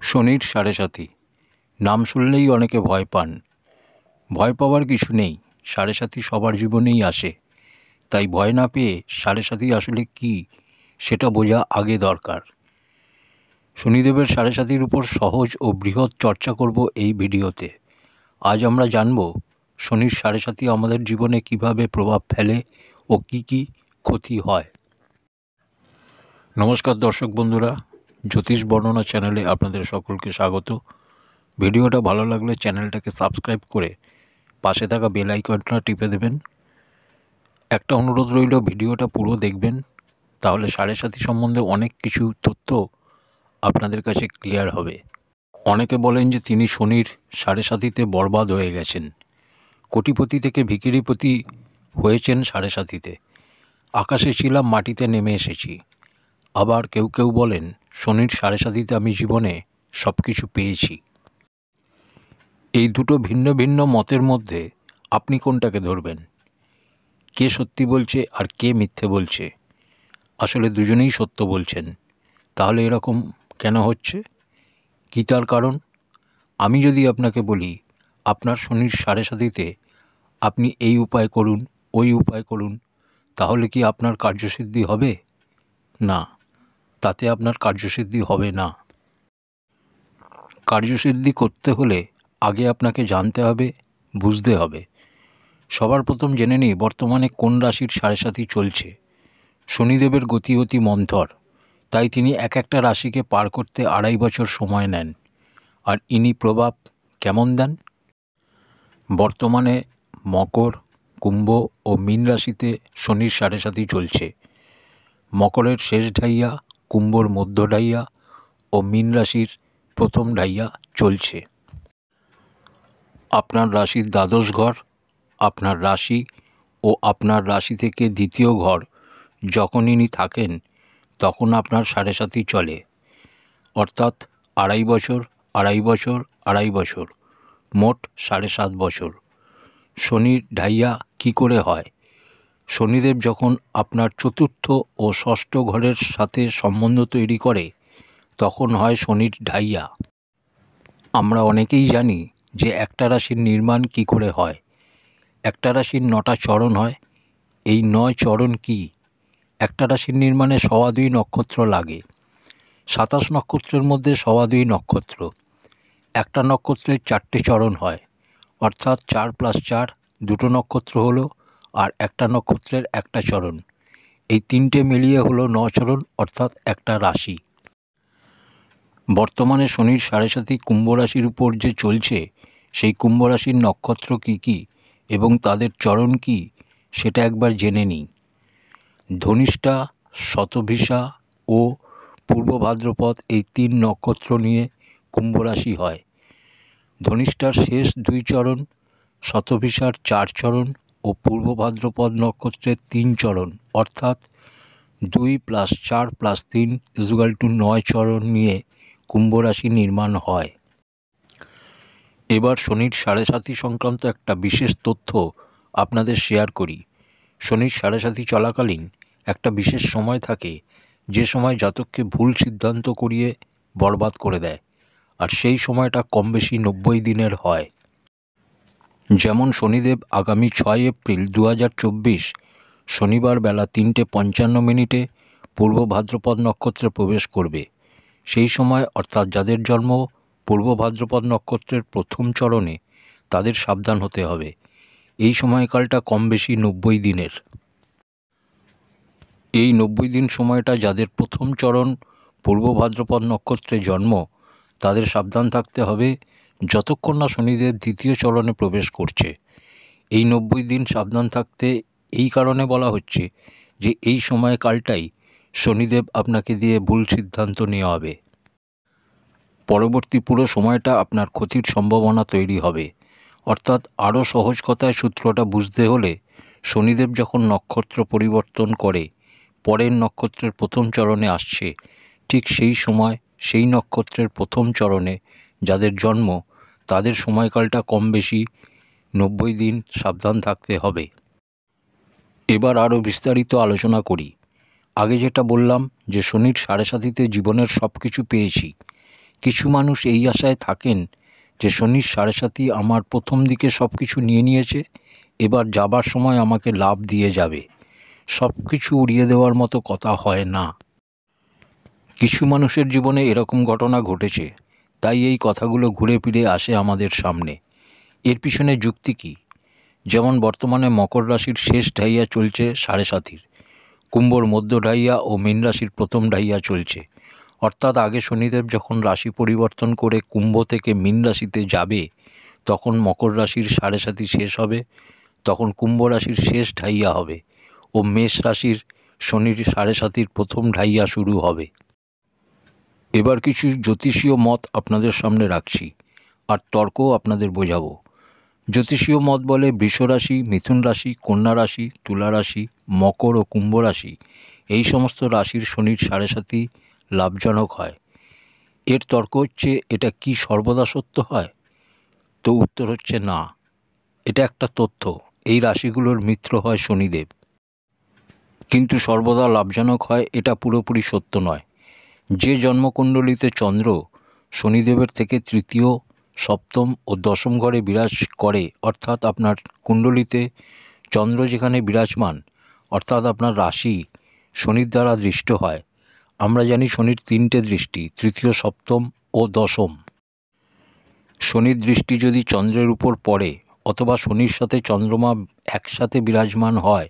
শনির সাড়ে সাথী নাম শুনলেই অনেকে ভয় পান। ভয় পাওয়ার কিছু নেই, সাড়ে সাথী সবার জীবনেই আসে। তাই ভয় না পেয়ে সাড়ে সাথী আসলে কি সেটা বোঝা আগে দরকার। শনিদেবের সাড়ে সাথীর উপর সহজ ও বৃহৎ চর্চা করব এই ভিডিওতে। আজ আমরা জানব শনির সাড়ে সাথী আমাদের জীবনে কিভাবে প্রভাব ফেলে ও কি কি ক্ষতি হয়। নমস্কার দর্শক বন্ধুরা, জ্যোতিষ বর্ণনা চ্যানেলে আপনাদের সকলকে স্বাগত। ভিডিওটা ভালো লাগলে চ্যানেলটাকে সাবস্ক্রাইব করে পাশে থাকা বেল আইকনটা টিপে দেবেন। একটা অনুরোধ রইল, ভিডিওটা পুরো দেখবেন, তাহলে সাড়ে সাথী সম্বন্ধে অনেক কিছু তথ্য আপনাদের কাছে ক্লিয়ার হবে। অনেকে বলেন যে তিনি শনির সাড়ে সাথীতে বরবাদ হয়ে গেছেন, কোটিপতি থেকে ভিখিরিপতি হয়েছেন সাড়ে সাথীতে। আকাশে ছিলাম, মাটিতে নেমে এসেছি। আবার কেউ কেউ বলেন শনির সাড়ে সাথীতে আমি জীবনে সব কিছু পেয়েছি। এই দুটো ভিন্ন ভিন্ন মতের মধ্যে আপনি কোনটাকে ধরবেন? কে সত্যি বলছে আর কে মিথ্যে বলছে? আসলে দুজনেই সত্য বলছেন। তাহলে এরকম কেন হচ্ছে? কি তার কারণ? আমি যদি আপনাকে বলি আপনার শনির সাড়ে সাথীতে আপনি এই উপায় করুন, ওই উপায় করুন, তাহলে কি আপনার কার্যসিদ্ধি হবে? না, তাতে আপনার কার্যসিদ্ধি হবে না। কার্যসিদ্ধি করতে হলে আগে আপনাকে জানতে হবে, বুঝতে হবে। সবার প্রথম জেনে নিই বর্তমানে কোন রাশির সাড়ে সাথী চলছে। শনিদেবের গতি অতি মন্থর, তাই তিনি এক একটা রাশিকে পার করতে 2.5 বছর সময় নেন। আর ইনি প্রভাব কেমন দেন? বর্তমানে মকর, কুম্ভ ও মীন রাশিতে শনির সাড়ে সাথী চলছে। মকরের শেষ ঢাইয়া, কুম্ভর মধ্য ঢাইয়া ও মীন রাশির প্রথম ঢাইয়া চলছে। আপনার রাশির দ্বাদশ ঘর, আপনার রাশি ও আপনার রাশি থেকে দ্বিতীয় ঘর যখন ইনি থাকেন তখন আপনার সাড়ে সাথী চলে, অর্থাৎ 2.5 বছর, 2.5 বছর, 2.5 বছর, মোট 7.5 বছর। শনির ঢাইয়া কি করে হয়? শনিদেব যখন আপনার চতুর্থ ও ষষ্ঠ ঘরের সাথে সম্বন্ধ তৈরি করে তখন হয় শনির ঢাইয়া। আমরা অনেকেই জানি যে একটা রাশির নির্মাণ কি করে হয়। একটা রাশির 9টা চরণ হয়। এই 9 চরণ কি? একটা রাশির নির্মাণে 2.25 নক্ষত্র লাগে। 27 নক্ষত্রের মধ্যে 2.25 নক্ষত্র। একটা নক্ষত্রের 4টে চরণ হয়, অর্থাৎ 4 + 4 2টো নক্ষত্র হলো, আর একটা নক্ষত্রের একটা চরণ। এই 3টে মিলিয়ে হলো 9 চরণ, অর্থাৎ একটা রাশি। বর্তমানে শনির সাড়ে সাথী কুম্ভ রাশির উপর যে চলছে, সেই কুম্ভ রাশির নক্ষত্র কি কি এবং তাদের চরণ কি সেটা একবার জেনে নিই। ধনিষ্ঠা, শতভিষা ও পূর্ব ভাদ্রপদ এই 3 নক্ষত্র নিয়ে কুম্ভ রাশি হয়। ধনিষ্ঠার শেষ 2 চরণ, শতভিষার 4 চরণ ও পূর্ব ভাদ্রপদ নক্ষত্রের 3 চরণ, অর্থাৎ 2 + 4 + 3 = 9 চরণ নিয়ে কুম্ভ রাশি নির্মাণ হয়। এবার শনির সাড়ে সাথী সংক্রান্ত একটা বিশেষ তথ্য আপনাদের শেয়ার করি। শনির সাড়ে সাথী চলাকালীন একটা বিশেষ সময় থাকে, যে সময় জাতককে ভুল সিদ্ধান্ত করিয়ে বরবাদ করে দেয়, আর সেই সময়টা কম বেশি 90 দিনের হয়। যেমন শনিদেব আগামী 6 এপ্রিল 2024 শনিবার বেলা 3:55 পূর্ব ভাদ্রপদ নক্ষত্রে প্রবেশ করবে। সেই সময়, অর্থাৎ যাদের জন্ম পূর্ব ভাদ্রপদ নক্ষত্রের প্রথম চরণে, তাদের সাবধান হতে হবে। এই সময়কালটা কম বেশি 90 দিনের। এই 90 দিন সময়টা যাদের প্রথম চরণ পূর্ব ভাদ্রপদ নক্ষত্রে জন্ম, তাদের সাবধান থাকতে হবে যতক্ষণ না শনিদেব দ্বিতীয় চরণে প্রবেশ করছে। এই 90 দিন সাবধান থাকতে এই কারণে বলা হচ্ছে যে এই সময়কালটাই শনিদেব আপনাকে দিয়ে ভুল সিদ্ধান্ত নেওয়াবে। পরবর্তী পুরো সময়টা আপনার ক্ষতির সম্ভাবনা তৈরি হবে। অর্থাৎ আরও সহজ কথায় সূত্রটা বুঝতে হলে, শনিদেব যখন নক্ষত্র পরিবর্তন করে পরের নক্ষত্রের প্রথম চরণে আসছে, ঠিক সেই সময় সেই নক্ষত্রের প্রথম চরণে যাদের জন্ম, তাদের সময়কালটা কম বেশি 90 দিন সাবধান থাকতে হবে। এবার আরও বিস্তারিত আলোচনা করি। আগে যেটা বললাম যে শনির সাড়ে সাথীতে জীবনের সব কিছু পেয়েছি, কিছু মানুষ এই আশায় থাকেন যে শনির সাড়ে সাথী আমার প্রথম দিকে সব কিছু নিয়ে নিয়েছে, এবার যাবার সময় আমাকে লাভ দিয়ে যাবে। সব কিছু উড়িয়ে দেওয়ার মতো কথা হয় না। কিছু মানুষের জীবনে এরকম ঘটনা ঘটেছে, তাই এই কথাগুলো ঘুরে ফিরে আসে আমাদের সামনে। এর পিছনে যুক্তি কী? যেমন বর্তমানে মকর রাশির শেষ ঢাইয়া চলছে সাড়ে সাথীর, কুম্ভর মধ্য ঢাইয়া ও মীন রাশির প্রথম ঢাইয়া চলছে। অর্থাৎ আগে শনিদেব যখন রাশি পরিবর্তন করে কুম্ভ থেকে মীন রাশিতে যাবে, তখন মকর রাশির সাড়ে সাথী শেষ হবে, তখন কুম্ভ রাশির শেষ ঢাইয়া হবে ও মেষ রাশির শনির সাড়ে সাথীর প্রথম ঢাইয়া শুরু হবে। এবার কিছু জ্যোতিষীয় মত আপনাদের সামনে রাখছি, আর তর্কও আপনাদের বোঝাবো। জ্যোতিষীয় মত বলে বৃষ রাশি, মিথুন রাশি, কন্যা রাশি, তুলা রাশি, মকর ও কুম্ভ রাশি, এই সমস্ত রাশির শনির সাড়ে সাথী লাভজনক হয়। এর তর্ক হচ্ছে, এটা কি সর্বদা সত্য হয়? তো উত্তর হচ্ছে না। এটা একটা তথ্য, এই রাশিগুলোর মিত্র হয় শনিদেব, কিন্তু সর্বদা লাভজনক হয় এটা পুরোপুরি সত্য নয়। যে জন্মকুণ্ডলিতে চন্দ্র শনিদেবের থেকে তৃতীয়, সপ্তম ও দশম ঘরে বিরাজ করে, অর্থাৎ আপনার কুণ্ডলিতে চন্দ্র যেখানে বিরাজমান, অর্থাৎ আপনার রাশি শনির দ্বারা দৃষ্ট হয়। আমরা জানি শনির 3টে দৃষ্টি, তৃতীয়, সপ্তম ও দশম। শনির দৃষ্টি যদি চন্দ্রের উপর পড়ে অথবা শনির সাথে চন্দ্রমা একসাথে বিরাজমান হয়,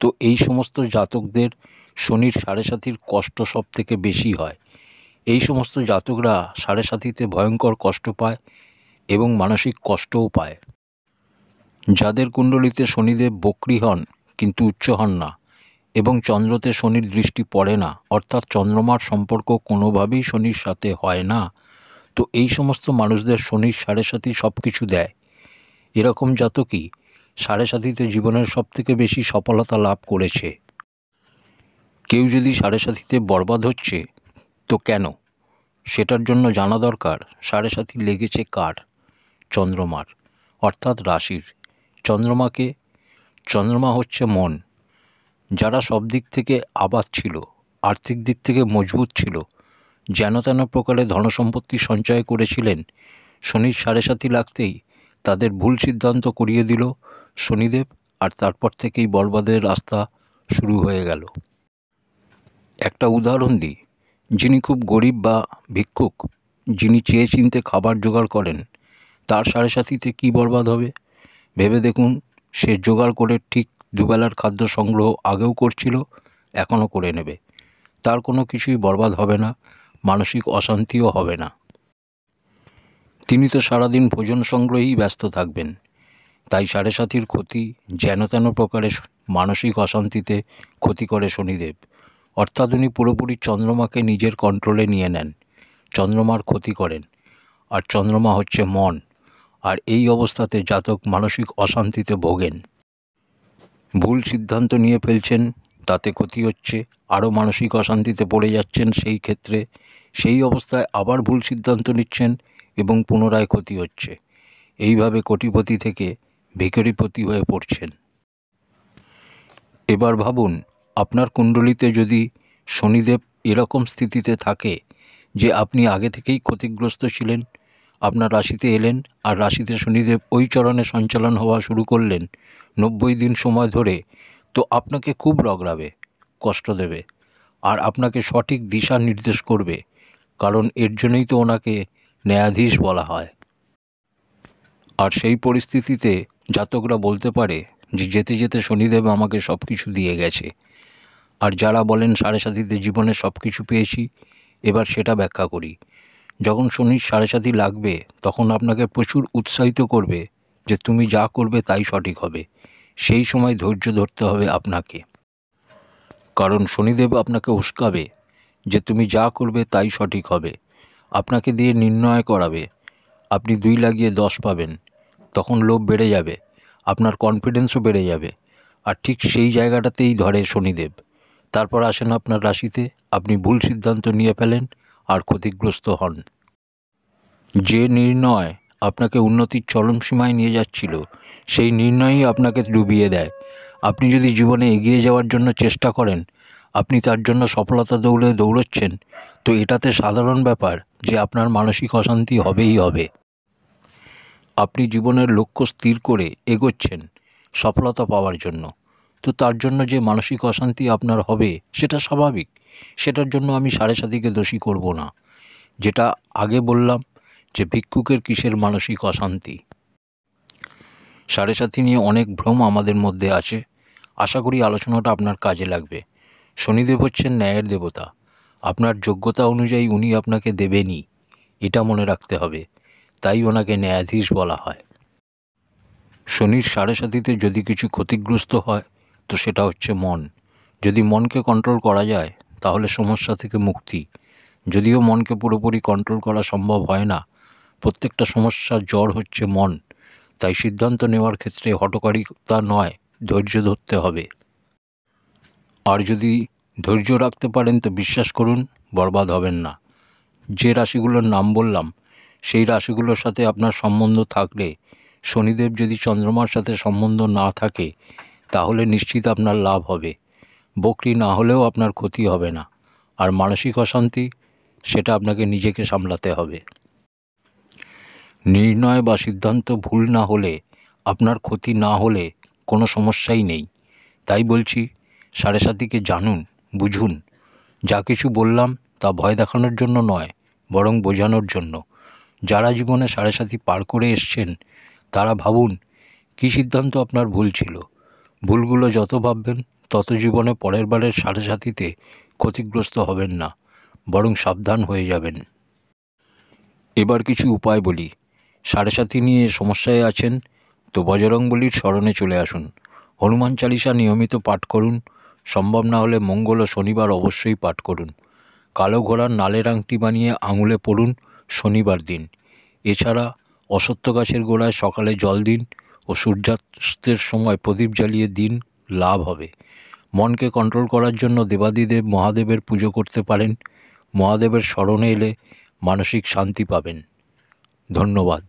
তো এই সমস্ত জাতকদের শনির সাড়ে সাথীর কষ্ট সব থেকে বেশি হয়। এই সমস্ত জাতকরা সাড়ে সাথীতে ভয়ঙ্কর কষ্ট পায় এবং মানসিক কষ্টও পায়। যাদের কুণ্ডলিতে শনিদেব বক্রী হন কিন্তু উচ্চ হন না, এবং চন্দ্রতে শনির দৃষ্টি পড়ে না, অর্থাৎ চন্দ্রমার সম্পর্ক কোনোভাবেই শনির সাথে হয় না, তো এই সমস্ত মানুষদের শনির সাড়ে সাথী সব কিছু দেয়। এরকম জাতকই সাড়ে সাথীতে জীবনের সব থেকে বেশি সফলতা লাভ করেছে। কেউ যদি সাড়ে সাথীতে বরবাদ হচ্ছে, তো কেন? সেটার জন্য জানা দরকার সাড়ে সাথী লেগেছে কার? চন্দ্রমার, অর্থাৎ রাশির। চন্দ্রমা হচ্ছে মন। যারা সব দিক থেকে আবাদ ছিল, আর্থিক দিক থেকে মজবুত ছিল, যেন তেন প্রকারে ধনসম্পত্তি সঞ্চয় করেছিলেন, শনির সাড়ে সাথী লাগতেই তাদের ভুল সিদ্ধান্ত করিয়ে দিল শনিদেব, আর তারপর থেকেই বরবাদের রাস্তা শুরু হয়ে গেল। একটা উদাহরণ দিই, যিনি খুব গরিব বা ভিক্ষুক, যিনি চেয়ে চিনতে খাবার জোগাড় করেন, তার সাড়ে সাথীতে কী বরবাদ হবে? ভেবে দেখুন, সে জোগাড় করে ঠিক দুবেলার খাদ্য সংগ্রহ আগেও করছিল, এখনও করে নেবে, তার কোনো কিছুই বরবাদ হবে না, মানসিক অশান্তিও হবে না। তিনি তো সারাদিন ভোজন সংগ্রহেই ব্যস্ত থাকবেন। তাই সাড়ে সাথীর ক্ষতি যেন তেন প্রকারে মানসিক অশান্তিতে ক্ষতি করে শনিদেব, অর্থাৎ উনি পুরোপুরি চন্দ্রমাকে নিজের কন্ট্রোলে নিয়ে নেন, চন্দ্রমার ক্ষতি করেন। আর চন্দ্রমা হচ্ছে মন, আর এই অবস্থাতে জাতক মানসিক অশান্তিতে ভোগেন। ভুল সিদ্ধান্ত নিয়ে ফেলছেন, তাতে ক্ষতি হচ্ছে, আরও মানসিক অশান্তিতে পড়ে যাচ্ছেন। সেই অবস্থায় আবার ভুল সিদ্ধান্ত নিচ্ছেন এবং পুনরায় ক্ষতি হচ্ছে। এইভাবে কোটিপতি থেকে ভিখারিপতি হয়ে পড়ছেন। এবার ভাবুন, আপনার কুণ্ডলিতে যদি শনিদেব এরকম স্থিতিতে থাকে যে আপনি আগে থেকেই ক্ষতিগ্রস্ত ছিলেন, আপনার রাশিতে এলেন আর রাশিতে শনিদেব ওই চরণে সঞ্চালন হওয়া শুরু করলেন 90 দিন সময় ধরে, তো আপনাকে খুব রগড়াবে, কষ্ট দেবে, আর আপনাকে সঠিক দিশা নির্দেশ করবে, কারণ এর জন্যই তো ওনাকে ন্যায়াধীশ বলা হয়। আর সেই পরিস্থিতিতে জাতকরা বলতে পারে যে যেতে যেতে শনিদেব আমাকে সব কিছু দিয়ে গেছে। আর যারা বলেন সাড়ে সাথীতে জীবনে সব কিছু পেয়েছি, এবার সেটা ব্যাখ্যা করি। যখন শনির সাড়ে সাথী লাগবে, তখন আপনাকে প্রচুর উৎসাহিত করবে যে তুমি যা করবে তাই সঠিক হবে। সেই সময় ধৈর্য ধরতে হবে আপনাকে, কারণ শনিদেব আপনাকে উস্কাবে যে তুমি যা করবে তাই সঠিক হবে, আপনাকে দিয়ে নির্ণয় করাবে। আপনি 2 লাগিয়ে 10 পাবেন, তখন লোভ বেড়ে যাবে, আপনার কনফিডেন্সও বেড়ে যাবে। আর ঠিক সেই জায়গাটাতেই ধরে শনিদেব। তারপর আসেন আপনার রাশিতে, আপনি ভুল সিদ্ধান্ত নিয়ে ফেলেন আর ক্ষতিগ্রস্ত হন। যে নির্ণয় আপনাকে উন্নতির চরম সীমায় নিয়ে যাচ্ছিল, সেই নির্ণয়ই আপনাকে ডুবিয়ে দেয়। আপনি যদি জীবনে এগিয়ে যাওয়ার জন্য চেষ্টা করেন, আপনি তার জন্য সফলতা দৌড়ে দৌড়চ্ছেন, তো এটাতে সাধারণ ব্যাপার যে আপনার মানসিক অশান্তি হবেই হবে। আপনি জীবনের লক্ষ্য স্থির করে এগোচ্ছেন সফলতা পাওয়ার জন্য, তো তার জন্য যে মানসিক অশান্তি আপনার হবে সেটা স্বাভাবিক। সেটার জন্য আমি সাড়ে সাথীকে দোষী করব না। যেটা আগে বললাম যে ভিক্ষুকের কিসের মানসিক অশান্তি। সাড়ে সাথী নিয়ে অনেক ভ্রম আমাদের মধ্যে আছে। আশা করি আলোচনাটা আপনার কাজে লাগবে। শনিদেব হচ্ছেন ন্যায়ের দেবতা। আপনার যোগ্যতা অনুযায়ী উনি আপনাকে দেবেনই, এটা মনে রাখতে হবে। তাই ওনাকে ন্যায়াধীশ বলা হয়। শনির সাড়ে সাথীতে যদি কিছু ক্ষতিগ্রস্ত হয় তো সেটা হচ্ছে মন। যদি মনকে কন্ট্রোল করা যায় তাহলে সমস্যা থেকে মুক্তি। যদিও মনকে পুরোপুরি কন্ট্রোল করা সম্ভব হয় না, প্রত্যেকটা সমস্যার জড় হচ্ছে মন। তাই সিদ্ধান্ত নেওয়ার ক্ষেত্রে হঠকারিতা নয়, ধৈর্য ধরতে হবে। আর যদি ধৈর্য রাখতে পারেন তো বিশ্বাস করুন, বরবাদ হবেন না। যে রাশিগুলোর নাম বললাম সেই রাশিগুলোর সাথে আপনার সম্বন্ধ থাকলে, শনিদেব যদি চন্দ্রমার সাথে সম্বন্ধ না থাকে তাহলে নিশ্চিত আপনার লাভ হবে। বকরি না হলেও আপনার ক্ষতি হবে না। আর মানসিক অশান্তি, সেটা আপনাকে নিজেকে সামলাতে হবে। নির্ণয় বা সিদ্ধান্ত ভুল না হলে, আপনার ক্ষতি না হলে কোনো সমস্যাই নেই। তাই বলছি, সাড়ে সাথীকে জানুন, বুঝুন। যা কিছু বললাম তা ভয় দেখানোর জন্য নয়, বরং বোঝানোর জন্য। যারা জীবনে সাড়ে সাথী পার করে এসছেন তারা ভাবুন কী সিদ্ধান্ত আপনার ভুল ছিল। ভুলগুলো যত ভাববেন তত জীবনে পরের বারের সাড়ে সাথীতে ক্ষতিগ্রস্ত হবেন না, বরং সাবধান হয়ে যাবেন। এবার কিছু উপায় বলি। সাড়ে সাথী নিয়ে সমস্যায় আছেন তো বজরংবলীর শরণে চলে আসুন। হনুমান চালিসা নিয়মিত পাঠ করুন। সম্ভব না হলে মঙ্গল ও শনিবার অবশ্যই পাঠ করুন। কালো ঘোড়ার নালের আংটি বানিয়ে আঙুলে পরুন শনিবার দিন। এছাড়া অশ্বত্থ গাছের গোড়ায় সকালে জল দিন ও সূর্যাস্তের সময় প্রদীপ জ্বালিয়ে দিন, লাভ হবে। মনকে কন্ট্রোল করার জন্য দেবাদিদেব মহাদেবের পুজো করতে পারেন। মহাদেবের শরণে এলে মানসিক শান্তি পাবেন। ধন্যবাদ।